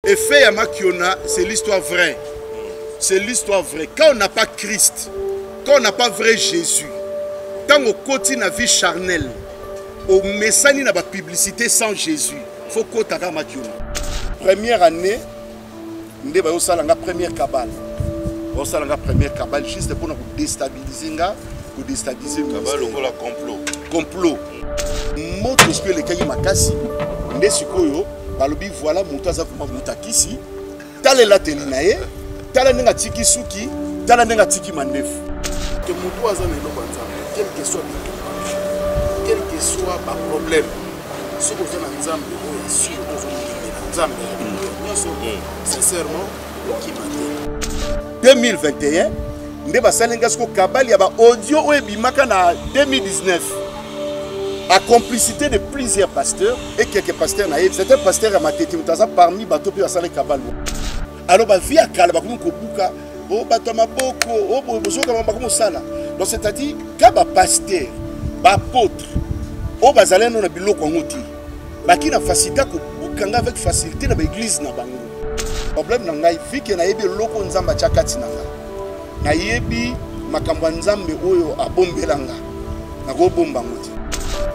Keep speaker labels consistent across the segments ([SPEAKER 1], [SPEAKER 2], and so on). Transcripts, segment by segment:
[SPEAKER 1] Effet à Makiona, c'est l'histoire vraie. C'est l'histoire vraie. Quand on n'a pas Christ, quand on n'a pas vrai Jésus, quand on continue la vie charnelle, au message n'a pas publicité sans Jésus, il faut qu'on t'aille à Makiona. Première année, on a la première cabale. On a la première cabale juste pour nous déstabiliser. Pour déstabiliser le
[SPEAKER 2] complot.
[SPEAKER 1] Complot. Moto ce que les Kayima Makasi, on est sur balobi voilà montaza kuma mutakisi tala la telinae tala nenga tiki suki tala nenga tiki mandefu que mutu azana lo banza quel que soit ba problème ce que vous avez nzambe o sur nzambe sincèrement qui m'a 2021 nde basalenga sko kabali ya ba audio o ebimaka na 2019 à complicité de plusieurs pasteurs et quelques pasteurs naïfs. C'était un pasteur à Matete, parmi bateau puis à Salé Kabalo. Alors, via Kalaba, comme Kobuka, oh, Batoma Boko, oh, Bozoka, comme Sala. Donc, c'est-à-dire, quand un pasteur, un apôtre, oh, Bazalé, non, a bilo Kongoti, qui n'a facilité Kobukanga avec facilité dans l'église. Le problème, c'est que naïbi loko nzamba chakati nanga. Naïbi makambo nzambe oyo abombelanga. Nago bomba ngoti.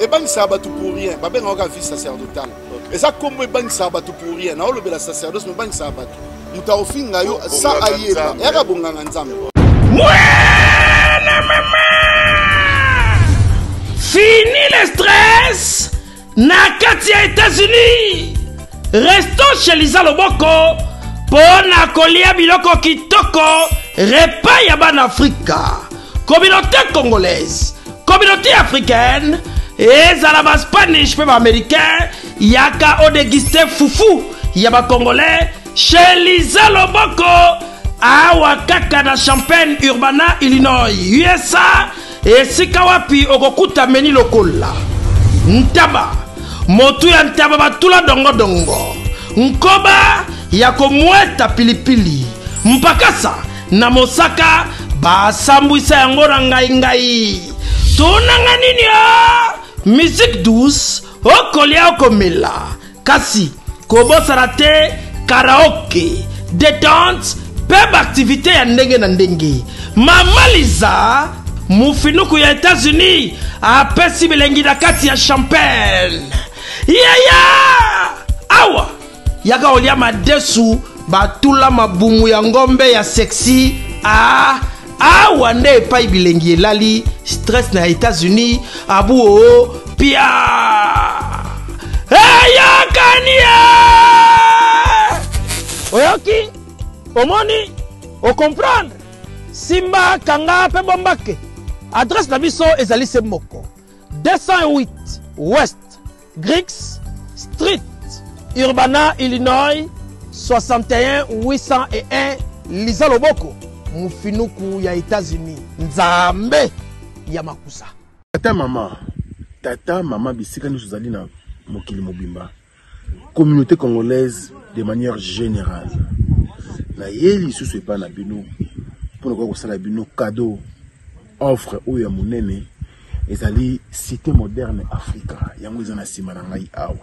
[SPEAKER 1] Et ben ça va tout pour rien. Bah ben on a vie sacerdotale. Et ça comme ben ça va tout pour rien. Na olobe la sacerdoce mais ben ça va tout. Muta ofinga yo ça ayeba. Ya ka bonga nzambe.
[SPEAKER 3] Fini le stress. Na kati ya États-Unis. Restons chez Lisa Loboko pour na kolia biloko kitoko repas ya ban Afrika. Communauté congolaise, communauté africaine. Et Zalaba Spanish, peuple américain, yaka o dégusté foufou, yaba congolais, chez Lisa Loboko, awa kaka na Champaign, Urbana, Illinois, USA, et Sikawapi, okokuta meni lokola. Ntaba, motu ya ntaba batula dongo dongo. Nkoba, yako mweta pilipili. Mpakasa, na Mosaka, basambwisa yango na ngai. Tunanga nini ya? Musique douce, okolia okomela. Kasi, kobosana te, karaoke, détente, peb activité ya ndenge na ndenge. Mama Lisa, mufinuku ya États-Unis, apesi bilengi na kati ya Champaign. Awa, yaka olia madesu, batula mabumu ya ngombe ya sexy. Awa nde epai bilengi elali stress na États-Unis abu o pia eyakania oyoki omoni o comprendre simba kanga pe bombake adresse na biso ezali se moko 208 West Griggs Street Urbana Illinois 61 801 Lisa Loboko mufinuku ya États-Unis nzambe ya makusa tata mama bisika nous zali na mokili mobimba communauté congolaise de manière générale na yeli susu pas na bino pour ko sala bino cadeau offre o ya munene ezali cité moderne Africa yango ezana sima na ngai awa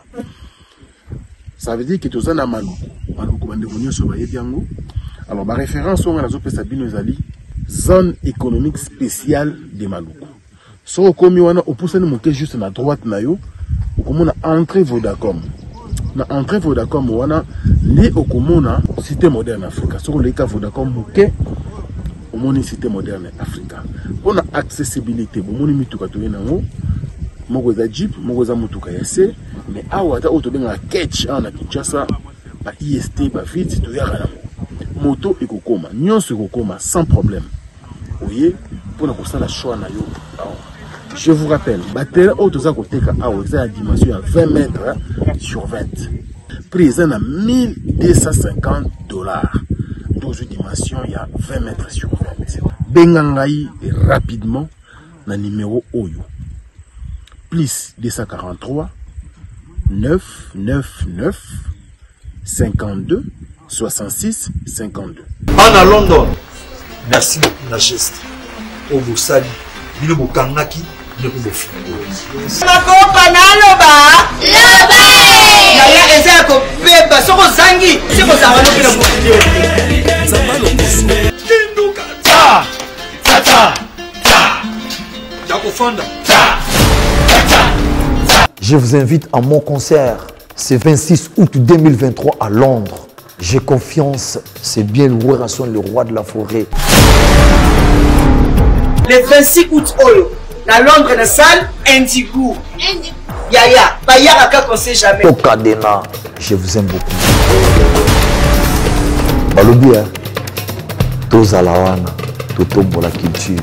[SPEAKER 3] ça veut dire que tozana maluku bande konyo so bayebi yango. Alors, ma référence, on a la Binozali, zone économique spéciale de Maluku. Si on a juste à la droite, on a entré Vodacom. On a entré Vodacom, on a né au Komona, cité moderne Africa. Si on a Vodacom, on a cité moderne Africa. On a accessibilité, on a mituka toyenango, mogoza jeep, mogoza mutuka yase, mais awata autobenga catch na Kinshasa, ba IST, ba vite, to yara moto ekokoma nyonso ekokoma sans problème. Voyez pour na kosala choix na yo. Je vous rappelle batela otoza koteka awa za dimension à 20 mètres sur 20. Prix à 1250 $. 12 dimensions il y a 20 mètres sur 20. Bengangai rapidement na numéro oyo. Plus 243 999 52 66 52.
[SPEAKER 4] À London. Merci beaucoup, la geste. Au Boussali, il est au Kanaki, il est au Fini.
[SPEAKER 2] yaya eza ya kobeba soko ozangi se kozanga nokina mokili
[SPEAKER 4] Tinduka ta ta ta ta. Yakofanda ta ta ta.
[SPEAKER 5] Je vous invite à mon concert, c'est 26 août 2023 à Londres. J'ai confiance, c'est bien loué Rasson, le roi de la forêt.
[SPEAKER 2] Le 26 août oyo, à Londres, la salle Indigo. Yaya, Bayaraka qu'on sait jamais.
[SPEAKER 5] Tokadena, je vous aime beaucoup. Balobia, Tozalawana, Totombo la culture.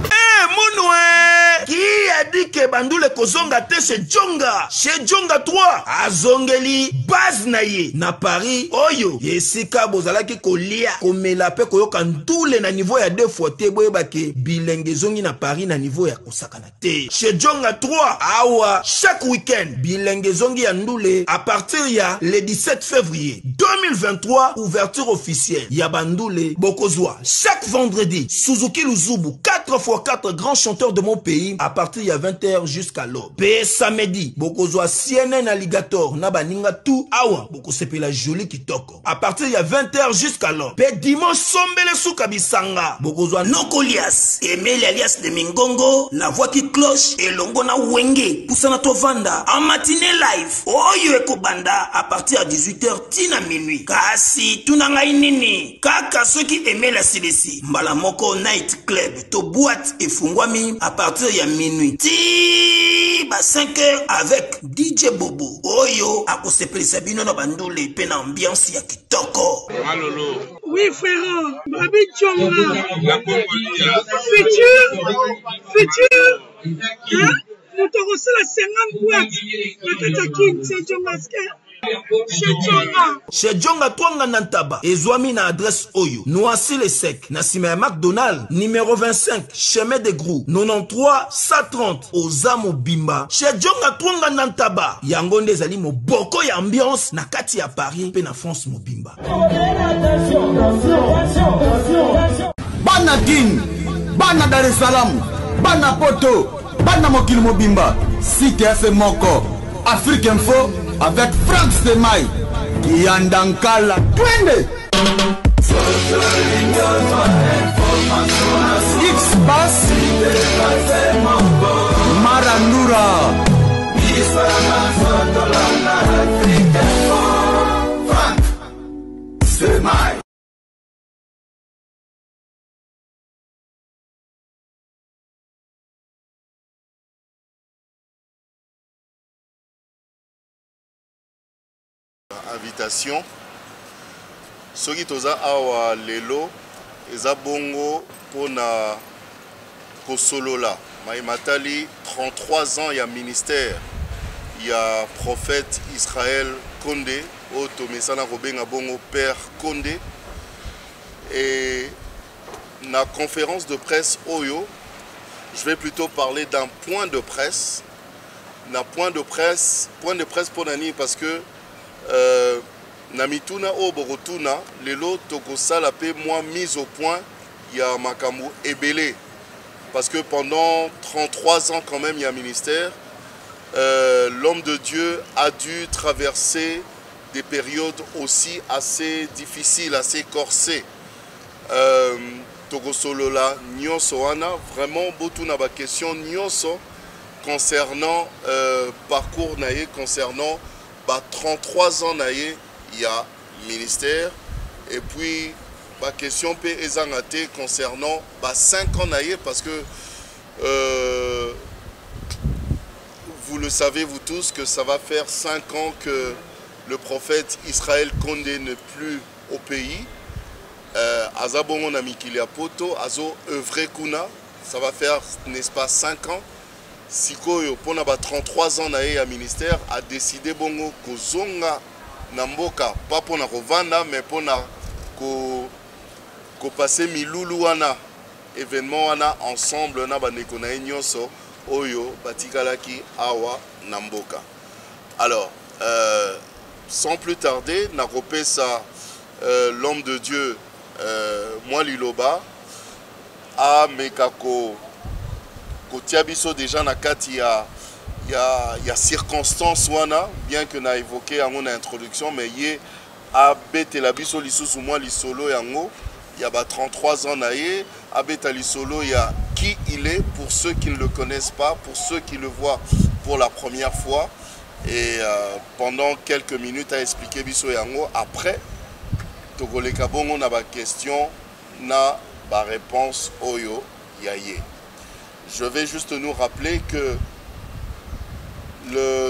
[SPEAKER 3] Qui a dit que Bandoule Kozonga te chez Djonga? Chez Djonga 3, Azongeli, base naye, na Paris, Oyo, Yesika Bozalaki Kolia, Komelape Koyoka Ndoule na niveau ya 2 fois te boyebake, Bilenge Zongi na Paris na niveau ya Kosakana te. Chez Djonga 3, Awa, chaque week-end, Bilenge Zongi ya Ndoule, à partir ya le 17 février 2023, ouverture officielle, ya Bandoule, Bokozwa, chaque vendredi, Suzuki Luzubu, 4x4 grands chanteurs de mon pays, à partir de 20h jusqu'à l'aube. Pe samedi, Bokozwa CNN Alligator, Nabaninga tout, awa, Bokosepela la jolie kitoko. À partir de 20h jusqu'à l'aube. Pe dimanche, Sombele Soukabisanga, Bokozwa Nokolias, Emile alias de Mingongo, la voix qui cloche, et Longona Wenge, Poussana Tovanda, en matinée live, Oyo Ekobanda, à partir de 18h, Tina minuit. Kasi, Tunanga Inini, Kaka, ceux qui aimaient la CDC, Malamoko Night Club, To boîte et Fungwami, à partir de minuit. Ti ba 5h avec DJ Bobo. Oyo akosepeli sabino na bandule pe na ambiance ya kitoko.
[SPEAKER 6] Malolo.
[SPEAKER 7] Oui frère, Babi Djonga.
[SPEAKER 6] La Congolia.
[SPEAKER 7] Futur. Hein? Nous te reçons la 50 boîtes. La Katakin, c'est Djonga.
[SPEAKER 3] Chez Djonga Twanga Nantaba, Ezwami na adresse Oyo, Noisy le Sec, Nassime McDonald, numéro 25, chemin de Grou, 93 130, Ozamo Bimba. Chez Djonga Twanga Nantaba, Yangonde Zali mo boko ya ambiance, na kati ya Paris, pe na France mo Bimba.
[SPEAKER 8] Bana King, Bana Dar es Salaam, Bana Poto, Bana Mokili Mobimba, CTF Moko, Afrique Info, avec Franck Stemai, Yandankala, Twende! X-Bass, Marandura, Franck Stemai.
[SPEAKER 1] Invitation. Soki toza awa lelo eza bongo pona kosolola Matali 33 ans ya ministère ya prophète Israël Condé o tomesana kobenga bongo père Condé et na conférence de presse Oyo je vais plutôt parler d'un point de presse pour nani parce que Namituna o Borotuna, lelo tokosala pe moi mise au point ya makambo ebele parce que pendant 33 ans quand même il y a un ministère l'homme de Dieu a dû traverser des périodes aussi assez difficiles, assez corsées. Tokosolola nyonso wana vraiment botuna ba question nyonso concernant parcours naie concernant 33 ans il y a ministère et puis ma question peut être concernant 5 ans parce que vous le savez vous tous que ça va faire 5 ans que le prophète Israël Condé n'est plus au pays. Azabongo na mikili poto azo œuvre kuna ça va faire n'est-ce pas 5 ans. Sikoyo pona 33 ans na ya ministère a décidé bongo kozonga na mboka pas pona kovanda mais pona ko passer milulu wana événement wana ensemble na bandeko na nyonso oyo batikalaki awa na mboka. Alors sans plus tarder na kopesa l'homme de Dieu moi liloba a mekako kotia biso déjà na kati ya il y a circonstances wana, bien que n'a évoqué en introduction, mais il y a Betelabiso Lissus ou moi Lisolo yango, il y a 33 ans naïe, à Betalisolo, il y a qui il est pour ceux qui ne le connaissent pas, pour ceux qui le voient pour la première fois. Et pendant quelques minutes à expliquer Biso yango, après, Togolé Kabongo n'a pas question, n'a pas réponse Oyo Yaye. Je vais juste nous rappeler que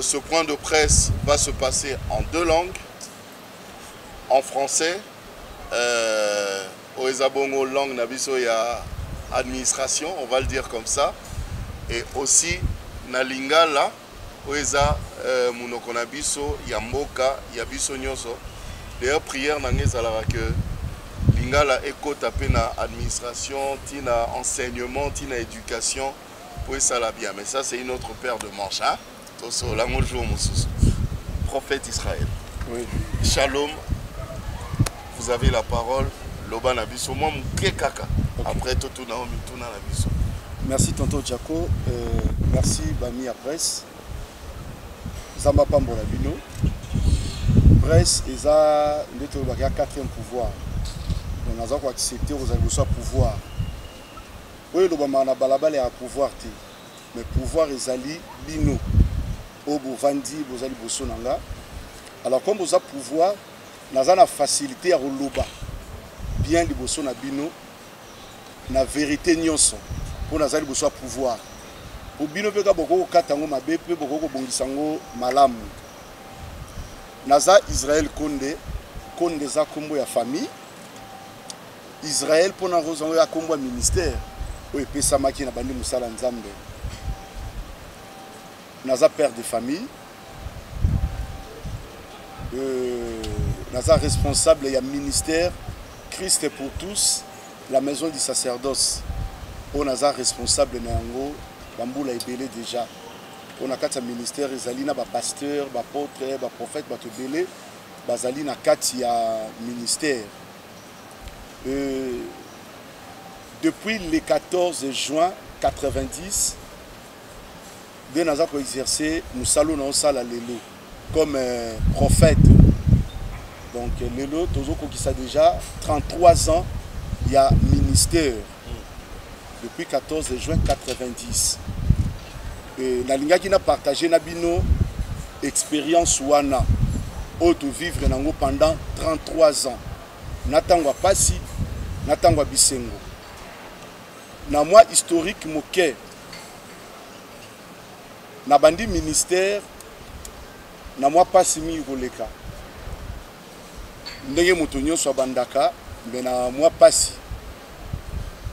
[SPEAKER 1] ce point de presse va se passer en 2 langues, en français, Oezabongo langue nabiso ya administration, on va le dire comme ça, et aussi na lingala Oeza munoko nabiso ya mboka ya biso nyoso. D'ailleurs prière na ngezala que lingala eko tapé na administration, tina enseignement, tina éducation pour ça la bien, mais ça c'est une autre paire de manches hein. Toso la jour prophète Israël. Oui. Shalom. Vous avez la parole. Loba Nabiso, moi kaka. Après tout Naomi tout na Nabiso.
[SPEAKER 6] Merci tonton Djako, merci Bami à presse. Zamba Pambola Bino. Presse eza ndeto ba 4e pouvoir. On a quoi accepter aux algoso pouvoir. Oui loba mana balabala à pouvoir te. Mais pouvoir ezali bino. Obo vandi bozali boso nanga. Alors comme vous avez pouvoir, nous avons la facilité à roloba bien liboso na bino na vérité nyonso pour nous liboso à pouvoir. Pour bino peka boko katango mabe pe boko bongisango malamu. Naza Israël Konde za kombo ya famille. Israël pour na rozango ya kombo ya ministère. O epesa maki na bandi musala nzambe. Naza père de famille. Naza responsable du ministère Christ pour tous, la maison du sacerdoce. On a responsable nango bamboula ebele déjà. On a quatre ministères ezalina ba pasteur, ba apôtre, ba prophète, ba tebele, bazalina quatre ya ministère. Depuis le 14 juin 90, de naza ko exercer nous salons na sala lelo comme prophète. Donc, Lelo Tozoko qui a déjà 33 ans, il y a ministère depuis 14 juin 90. La Linga qui a partagé Nabino expérience Wana, auto vivre pendant 33 ans. Natangwa Passi, Natangwa Bisengo. Na moi historique moke, na bandi ministère, na moi Passi mi Roleka. Ndenge moto nyonso bandaka mbena moi pasi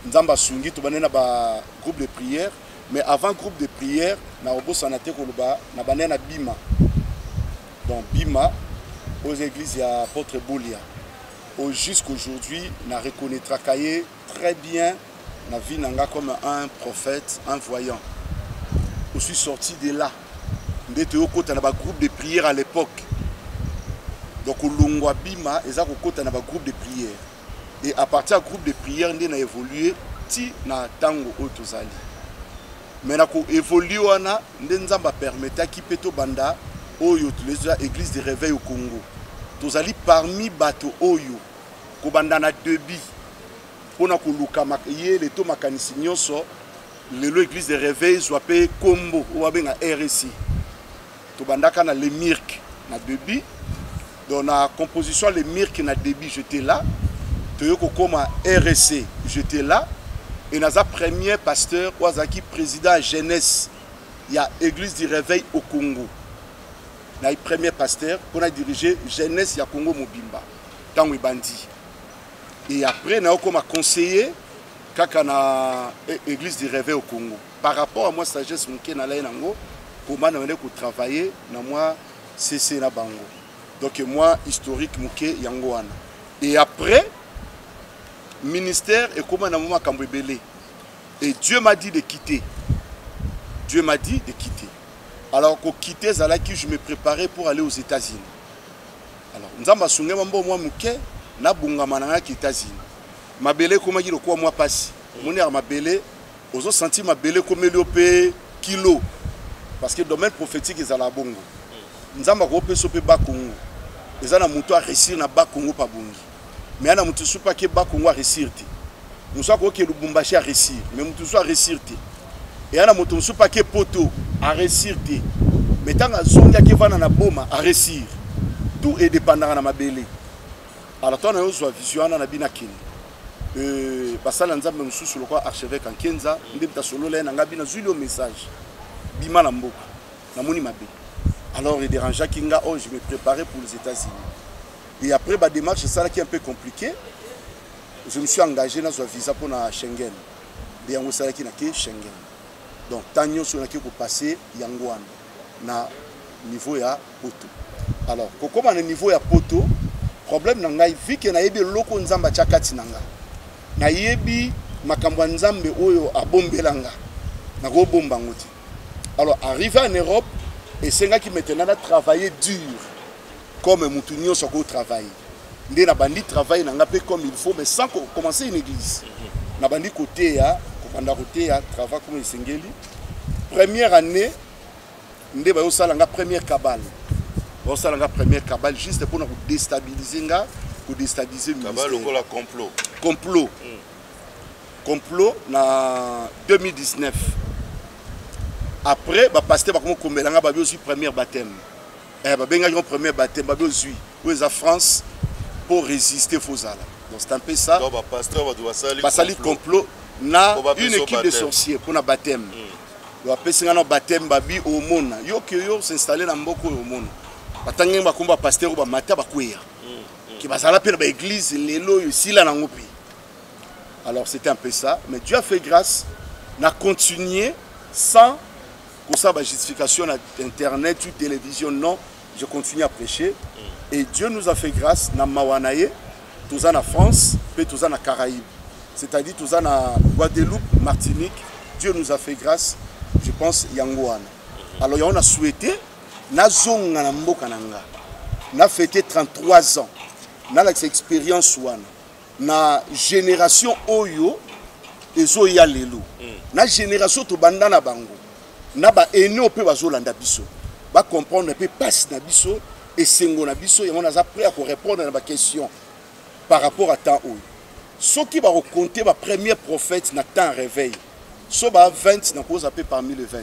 [SPEAKER 6] nzamba sungi to banena ba groupe de prière, mais avant groupe de prière na obosa na te koloba na banena bima. Donc bima aux églises ya apôtre Boulia au jusqu'aujourd'hui na reconnaîtra Kaye très bien na vie nanga comme un prophète, un voyant. Je suis sorti de là ndete okota na ba groupe de prière à l'époque. Donc, on a bima et ça un groupe de prière. Et à partir du groupe de prière, on a évolué ti na tango otozali. Mais na ko évolué wana nzamba permettre ki peto banda oyo tuleza église de réveil au Congo. Tozali parmi bato oyo ko banda na debi. Pona ko luka makiye le to makanisi nyonso lelo église de réveil zoapé kombo ou abenga RSI. To bandaka na le mirk na debi. Dans la composition, les Mirk na débit, j'étais là. Toyoko comme RSC, j'étais là. Et notre premier pasteur, Ouazaki, président jeunesse, il y a l'église du réveil au Congo. Notre premier pasteur, on a dirigé jeunesse, il y a Congo Mobimba, dans le bandit. Et après, on a comme conseiller, quand on a l'église du réveil au Congo. Par rapport à moi, sagesse, comment on a travaillé, moi, c'est na bango. Donc moi, historique, Mouké, Yangoana. Et après, ministère, et comment on a Kambébélé. Et Dieu m'a dit de quitter. Dieu m'a dit de quitter. Alors qu'au quitter, je me préparais pour aller aux États-Unis. Alors, nous avons souligné que moi, Mouké, na bunga mananga aux États-Unis. Ma belé, comment dire quoi, moi, passe. Mon air, ma belé, aux autres senti ma belé comme le kilo. parce que le domaine prophétique est à la bongo. Nous avons repéré pe ba Congo. Les ana muto a réussir na ba Congo pa bongi. Mais ana muto su pas que ba Congo a réussir te. Nous savons que Lubumbashi a réussir, mais muto su a réussir te. Et ana muto su pas que Poto a réussir te. Mais tant que zonga qui va na boma a réussir. Tout est dépendant na mabele. Alors toi na yo zo vision na bina kin. Basala nzambe mususu lokwa archevêque en Kenza, ndebta solo la na ngabina zuli au message. Bima na mboka. Na moni mabe. Alors il dérangeait Kinga, oh je me préparais pour les États-Unis. Et après ma démarche, ça qui est un peu compliqué. Je me suis engagé dans un visa pour la Schengen. Et on sait qu'il y a Schengen. Donc tant que sur pour passer Yangouane na niveau ya Poto. Alors comme on est niveau ya Poto, problème nanga vu que na yebi loko nzamba chakati nanga. Na yebi makambo nzambe oyo abombelanga. Na go bomba ngoti. Alors arrivé en Europe et c'est là qui maintenant a travaillé dur comme Moutounio sur le travail. Ndé na bandi travail na ngapé comme il faut mais sans commencer une église. Na bandi côté ya kopanda côté ya travail comme Sengeli. Première année ndé ba yo sala nga première cabale. Ba sala nga première cabale juste pour nous déstabiliser nga, pour déstabiliser le ministère.
[SPEAKER 1] Cabale la complot.
[SPEAKER 6] Complot. Complot na 2019. Après, le pasteur va aussi premier baptême. Le premier baptême, il va France pour résister aux ala. Donc c'est un peu ça.
[SPEAKER 1] Donc le pasteur
[SPEAKER 6] va salir complot. Na une équipe de sorciers pour le baptême. Il va passer un baptême babi au monde. Yo que yo s'installer dans beaucoup au monde. Batangé ba komba pasteur ba mata ba kuya. Qui va s'ala per ba église lelo ici là dans pays. Alors c'était un peu ça, mais Dieu a fait grâce. On a continué sans pour ça, la justification internet ou télévision, non, je continue à prêcher. Et Dieu nous a fait grâce, dans Mawanaye, tous en France, puis tous en Caraïbes. C'est-à-dire tous en Guadeloupe, Martinique. Dieu nous a fait grâce, je pense, Yangouane. Alors, on a souhaité, on a fêté 33 ans. On a l'expérience, na génération Oyo, et Zoya Lelo. Na génération Tobandana Bango. Na ba eno pe bazolanda biso ba comprendre pe passe na biso et sengo na biso et on a prêt à répondre à ma question par rapport à temps où ceux qui va raconter ma premier prophète na temps réveil so ba 20 na cause appelé parmi les 20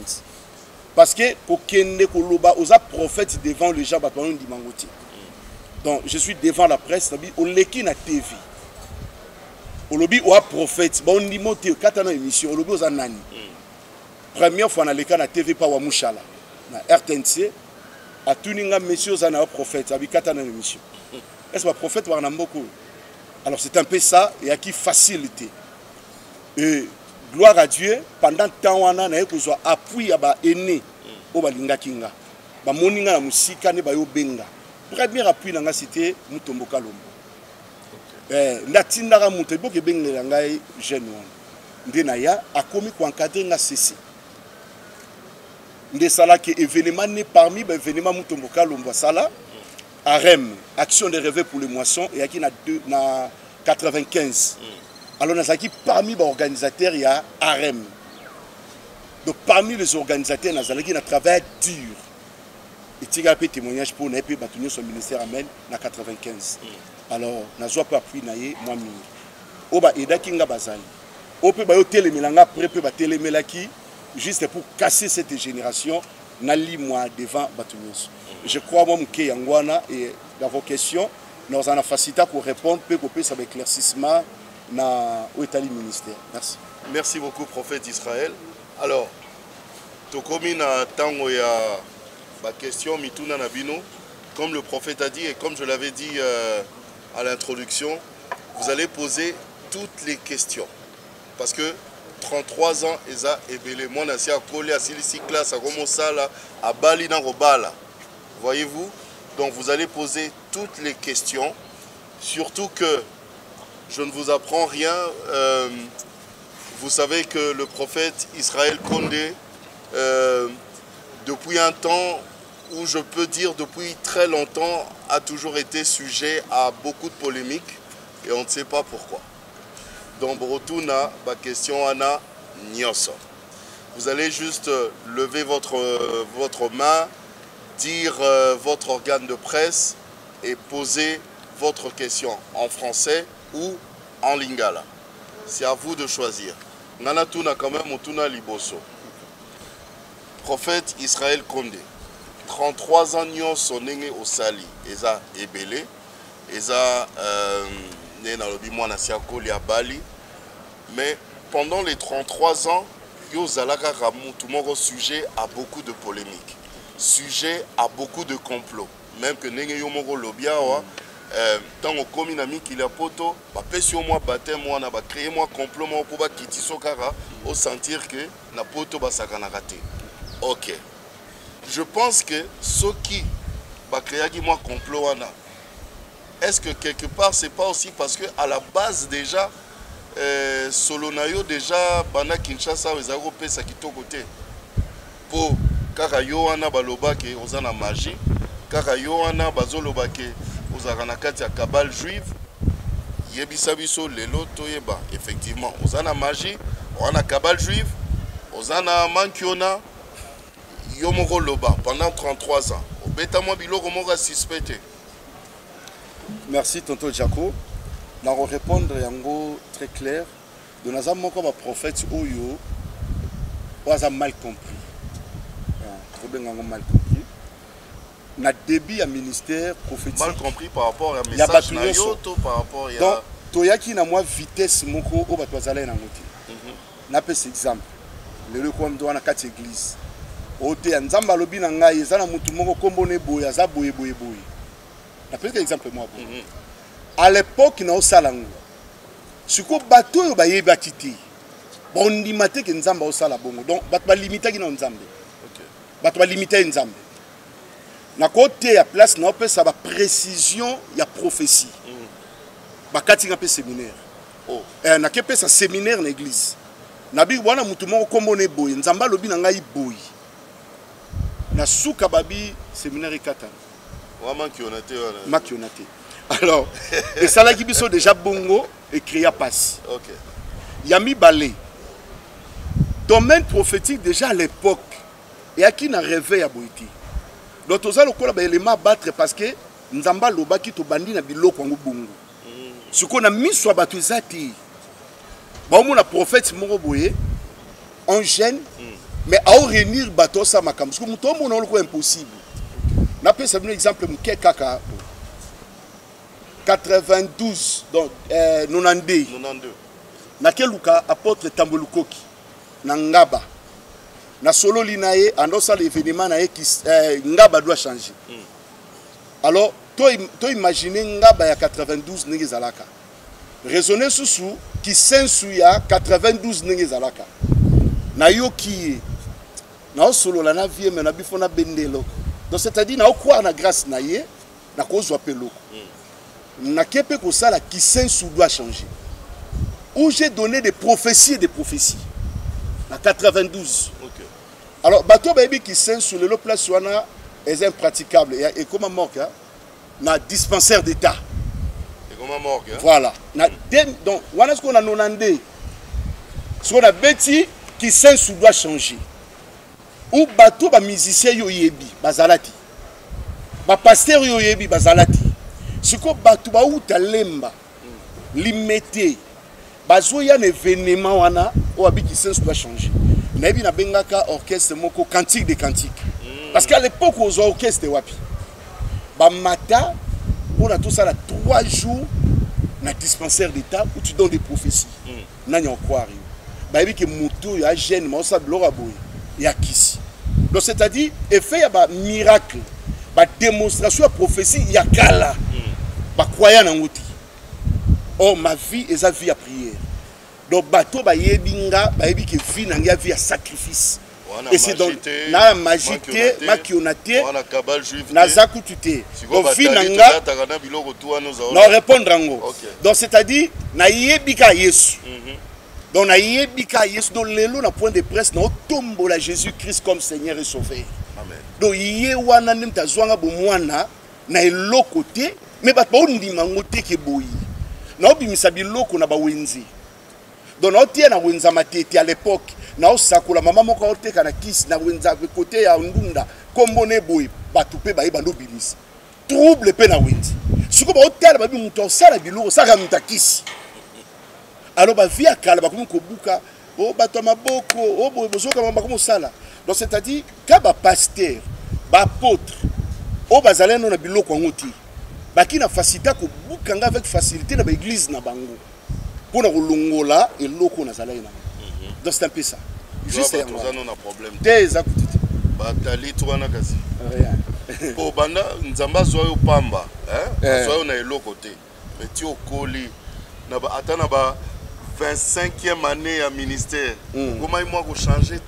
[SPEAKER 6] parce que pour kende ko loba oza prophète devant les gens ba tono ndimangoti. Donc je suis devant la presse nabi o leki na TV o lobi o prophète ba ndimote katana émission o lobi oza nani. Première fois, on a le cas de la TV par Wamouchala, na RTNC, à Tuninga, messieurs, on a un prophète, avec 4 ans d'émission. Est-ce que le prophète va en beaucoup? Alors c'est un peu ça, et à qui facilité. Et gloire à Dieu, pendant tant on a appui à l'aîné, au Balinga Kinga, à Moninga, la musique, à Benga. Premier appui, c'était Mutombo Kalombo. Natindara Mutombo, qui est Benga, jeune. Ndenaya a commis qu'on encadrer na cessé. Ndé sala que événement né parmi les événements Mutomboka Lomba sala AREM action de rêve pour les moissons et qui na 95. Alors nous qui parmi les organisateurs il y a AREM. Donc parmi les organisateurs nous allons qui na travail dur. Et tu as fait témoignage pour nous bâtonner son ministère amène na 95. Alors nous pas appris naé moi mi. Oba eda kinga bazali. On peut juste pour casser cette génération, nali moi devant Batunios. Je crois moi que Yangwana et dans vos questions, nous avons facilité pour répondre, pour que ça éclaircissement na au État ministère. Merci.
[SPEAKER 1] Merci beaucoup prophète Israël. Alors, to komi na tango ya ba question mituna na bino, comme le prophète a dit et comme je l'avais dit à l'introduction, vous allez poser toutes les questions. Parce que 33 ans, Eza Ebele, moi, je suis à Kolé, à Silisi classe, à Romosala, à Bali, dans Robala. Voyez-vous? Donc, vous allez poser toutes les questions. Surtout que je ne vous apprends rien. Vous savez que le prophète Israël Condé, depuis un temps, où je peux dire depuis très longtemps, a toujours été sujet à beaucoup de polémiques. Et on ne sait pas pourquoi. Donc, Brotuna, ma question Anna Nyoso.
[SPEAKER 6] Vous allez juste lever votre main, dire votre organe de presse et poser votre question en français ou en lingala. C'est à vous de choisir. Nana tuna quand même otuna liboso. Prophète Israël Condé. 33 ans nyonso ndenge osali eza ebele eza né na lobi mwana siakoli ya Bali, mais pendant les 33 ans yo zalaka mutu moko sujet à beaucoup de polémiques, sujet à beaucoup de complots, même que ndenge yo moko lobi awa tango komi na mikili ya poto bapesi yo mwa baptême wana bacréer mwa complot moko po bakitiso kaka au sentir que na poto basakanaka te. Ok, je pense que ceux qui créé moi complot wana, est-ce que quelque part c'est pas aussi parce que à la base déjà Solonayo déjà bana Kinshasa ezako pesa kitoko te po kaka yo wana baloba ke ozana magie, kaka yo wana bazoloba ke ozaka na kati ya cabale juive yebisa biso lelo toyeba effectivement ozana magie, wana cabale juive, ozana mankiona Yomoko Loba pendant 33 ans.
[SPEAKER 1] Merci Tonto Jaco. Pour répondre yango très clair, de nazam moko ba prophète oyo a mal compris. Trop bien mal compris. Na débit à ministère prophétique.
[SPEAKER 6] Mal compris par rapport à message na yoto par rapport à
[SPEAKER 1] donc toyaki na moi vitesse moko o bato bazala na ngoti. Na pese exemple. Le ko ndo na kati église. Ote nzamba lobi na ngai ezana mutu moko kombone boye aza boye boye boye. Na pese exemple moi. À l'époque na osalango. Siko bato yo baye batiti. Bon ndimate ke nzamba osala bongo. Donc bato ba limiter ki na nzambe. OK. Bato ba limiter nzambe. Na côté ya place na opesa ba précision ya prophétie. Ba kati nga pe séminaire. Oh. Na ke pesa séminaire na église. Na bi wana mutu moko kombone boye nzamba lobi na ngai boye. Na suka babi séminaire kata.
[SPEAKER 6] Wa makionate wana.
[SPEAKER 1] Makionate. Alors, et ça là qui biso déjà bongo et créa passe.
[SPEAKER 6] OK.
[SPEAKER 1] Yami balé. Domaine prophétique déjà à l'époque et à qui n'a rêvé à Boïti. Donc tous les cola ba élément battre parce que nzamba loba ki to bandi na biloko ngo bongo. Ce qu'on a mis sur batuzati. Ba mo na prophète moko boye en gêne mais à réunir bateau ça makam parce que muto mo na loko impossible. Na pesa un exemple mke kaka 92 donc 92 na keluka apôtre Tambolukoki na Ngaba na solo linaye andosa l'événement na qui Ngaba doit changer. Alors toi imaginer Ngaba ya 92 ndenge zalaka raisonner sous qui sensu ya 92 ndenge zalaka na yoki na solo la na vie mais na bifona bendelo donc c'est-à-dire na croire na grâce na ye na kozwa peloko na kepe ko sala qui sensu doit changer où j'ai donné des prophéties et des prophéties na 92.
[SPEAKER 6] OK.
[SPEAKER 1] Alors bateau baby qui sensu le place wana est impraticable et comment morgue na dispensaire d'état
[SPEAKER 6] et comment morgue
[SPEAKER 1] voilà na donc wana ce qu'on a 92 ce qu'on a beti qui sensu doit changer ou bateau ba musicien yo yebi bazalati ba pasteur yo yebi bazalati siko bato ba uta lemba limité bazo ya événement wana o abiki sens doit changer na bi na bengaka orchestre moko cantique de cantique parce qu'à l'époque aux orchestres wapi ba mata on a tout ça là 3 jours na dispensaire d'état où tu donnes des prophéties na nyo croire ba bi ke moto ya jeune ma ça blora boy ya kisi donc c'est-à-dire effet ya ba miracle ba démonstration ya prophétie ya kala ba croyant en outil. Oh ma vie est à vie à prière. Donc bateau ba yebinga ba yebi que vie na ngia vie à sacrifice. Et c'est donc na magité makionate
[SPEAKER 6] na cabale juive
[SPEAKER 1] na zakutute. Donc vie na nga non répondre ngo. Donc c'est-à-dire na yebika Yesu. Donc na yebika Yesu donc lelo na point de presse na tombo la Jésus-Christ comme Seigneur et Sauveur.
[SPEAKER 6] Amen.
[SPEAKER 1] Donc yé wana nemta zwanga bo mwana na eloko te mais bato ba ndima ngote ke boyi na obimisa biloko na ba wenzi donc naotia na wenza matete à l'époque naosakula mama moko oteka na kisi na wenza côté ya ndunda kombone boy batupe ba ibando bimisi trouble pe na wenzi siko ba otala ba bimuto sala biloko saka mutakisi alors ba via kala ba kobuka o bato maboko o bozoka mamba comme sala donc c'est-à-dire ka ba pasteur ba apôtre o bazalé non na biloko ngoti ba ki na facilité ko bukanga avec facilité na ba église na bango pour na kolongola eloko na zala ina donc c'est un peu ça juste un
[SPEAKER 6] problème
[SPEAKER 1] des akuti
[SPEAKER 6] batali to wana kasi rien po banda nzamba zoyo pamba zoyo na eloko te mais ti okoli na ba atana ba 25e année à ministère. Comment il m'a changé?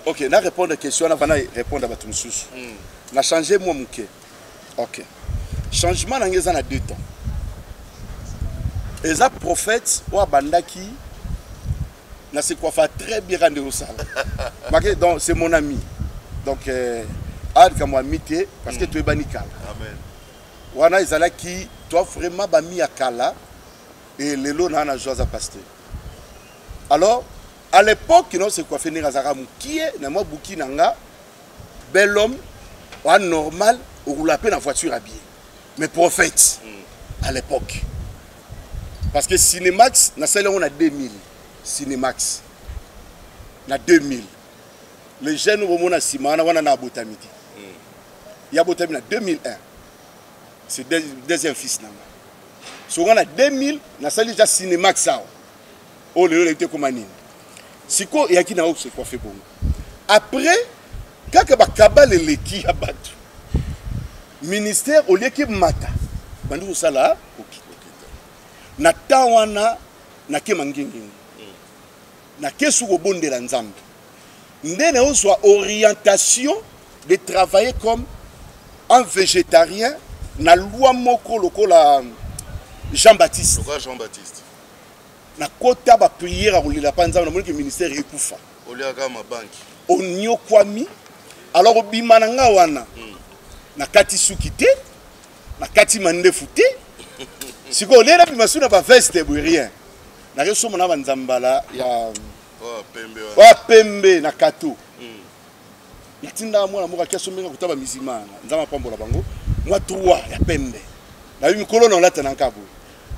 [SPEAKER 1] Ok, na répondre à la question, on va répondre à votre monsieur. Na changé moi mon cœur. Ok. Changement dans les années 2 temps. Les prophètes ou abandaki na se quoi faire très bien rendre au sale. Donc c'est mon ami. Donc ad comme moi mité parce que tu es banikal.
[SPEAKER 6] Amen.
[SPEAKER 1] Wana izala qui toi vraiment ba mi akala. Et les lots n'ont pas à pasteur. Alors, à l'époque, non, c'est quoi finir à Zaramou qui est, n'a pas bouki nanga, bel homme, normal, ou roule à peine en voiture habillée. Mais prophète, à l'époque. Parce que Cinemax, on a 2000. Cinemax, on a 2000. Les jeunes, on a Simana, on a Abotamiti. Il y a Abotamiti en 2001. C'est le deuxième fils. Si on a 2000, on a déjà Cinemax ça. Oh, le était comme un si quoi, il y a qui n'a pas fait bon. Après, quand il y a Kabal et l'équipe à battre, ministère, au lieu qu'il mata, bandou ça là, na tawana, na ke mangengeng, na ke sous bon de l'ensemble. N'en a soit orientation de travailler comme un végétarien, na loi moko loko la. Jean-Baptiste.
[SPEAKER 6] Pourquoi Jean-Baptiste?
[SPEAKER 1] Na kota ba prière à la panza na monique ministère ekufa.
[SPEAKER 6] Oliaga ma banque.
[SPEAKER 1] Onyo kwami. Alors obimana nga wana. Na kati sukite, na kati mandefu te. Siko lera bimasu na ba veste bu rien. Na reso mona banzambala ya
[SPEAKER 6] pembe.
[SPEAKER 1] Wa pembe na kato. Yatinda mwana moka keso menga kutaba mizimana. Nzama pambola bango. Moi 3 ya pembe. Na une colonne en latin en Cabo.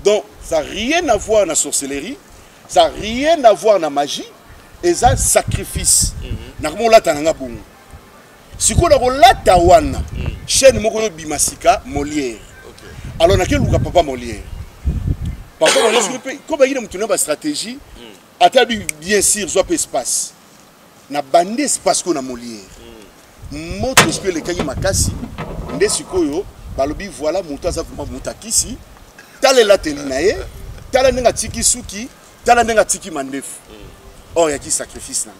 [SPEAKER 1] Donc, ça n'a rien à voir dans la sorcellerie, ça n'a rien à voir dans la magie, et ça sacrifice. Na comment latin en Cabo. Si on a latin wana, chaîne moko bimasika Molière. Alors na quel luka papa Molière. Par contre, comme il y a une stratégie, atabi bien sûr soit espace. Na bande espace qu'on a Molière. Moto ce que les kanyi makasi, ndesikoyo balobi voilà mutaza vraiment mutakisi tala la telinae tala nenga tiki suki tala nenga tiki mandefu oh ya qui sacrifice là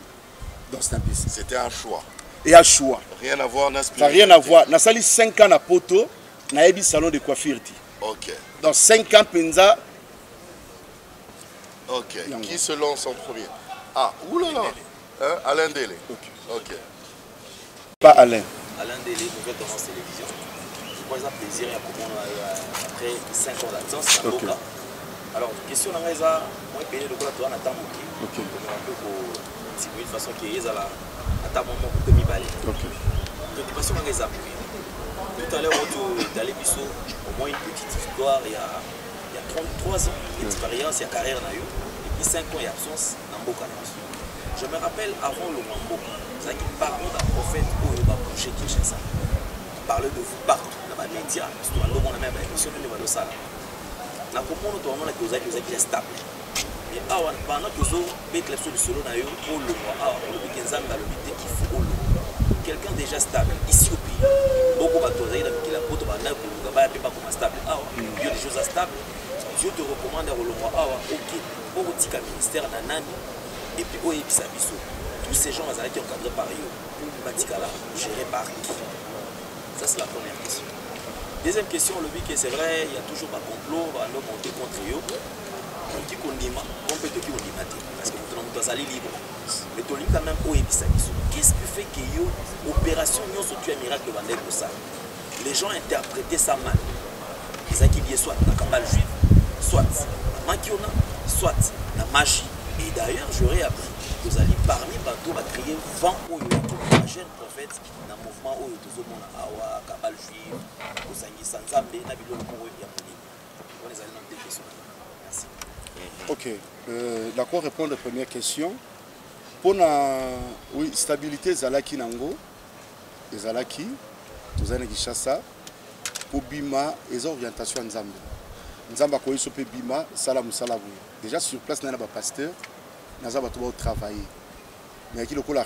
[SPEAKER 1] donc
[SPEAKER 6] c'était un choix
[SPEAKER 1] et un choix
[SPEAKER 6] rien à voir na
[SPEAKER 1] ça rien à voir na sali 5 ans na poto na ebi salon de coiffure ti
[SPEAKER 6] OK
[SPEAKER 1] dans 5 ans penza
[SPEAKER 6] OK qui se lance en premier ah oulala hein Alain Délé OK
[SPEAKER 1] pas Alain
[SPEAKER 9] Délé nouvelle tendance télévision. Par exemple, plaisir après 5 ans d'absence. Okay. Alors, question dans les moi, payer le coup à attendre. Ok. Un peu pour de façon qui est à la moment pour demi-balai. Ok. Préoccupation dans les appuis. Tout à l'heure, on est allé au moins une petite histoire. Il y a 33 ans d'expérience, il y a carrière dans eux. Et puis 5 ans d'absence dans Mboka. Je me rappelle avant le Mboka, c'est qu'il parle d'un prophète où il va boucher Kinshasa. Parler de vous partout. Les médias, surtout à l'homme, on a même émission de l'évaluation ça. La commande, on a que vous êtes stable. Mais pendant que vous mettez les solutions dans le mois, le week-end, dans le week-end, il faut quelqu'un déjà stable ici au pays. Beaucoup de choses, il y a des choses pas stable. Il y a des choses stables. Dieu te recommande à le mois, ok, au petit ministère d'Anani, et puis au Ebisabiso. Tous ces gens qui ont cadré par eux, Batikala, géré par qui? Ça, c'est la première question. Deuxième question, le but que c'est vrai, il y a toujours un complot, on doit monter contre eux. On dit qu'on dit, on peut te dire qu'on dit parce que nous sommes libre. Mais tu as quand même au Ebisabiso. Qu'est-ce qui fait que yo opération nous sont tués un miracle de pour ça? Les gens interprétaient ça mal. Ils ont dit soit la cabale juive, soit qui on a soit la magie. Et d'ailleurs, j'aurais appris que vous allez parmi bateaux à créer 20 ou un jeune prophète dans le mouvement où tout le monde a Awa, Kabal Juif, Osangi Sanzambe, Nabilo Moro et Yamoni. On les a nommé des questions. Merci.
[SPEAKER 6] Ok. D'accord, répondre à la première question. Pour la stabilité, Zalaki Nango, Zalaki, nous avons Kishasa, pour Bima, et orientation en Zambie. Nzamba ko iso pe bima sala musala bu déjà sur place na ba pasteur na za ba to travailler mais qui le ko la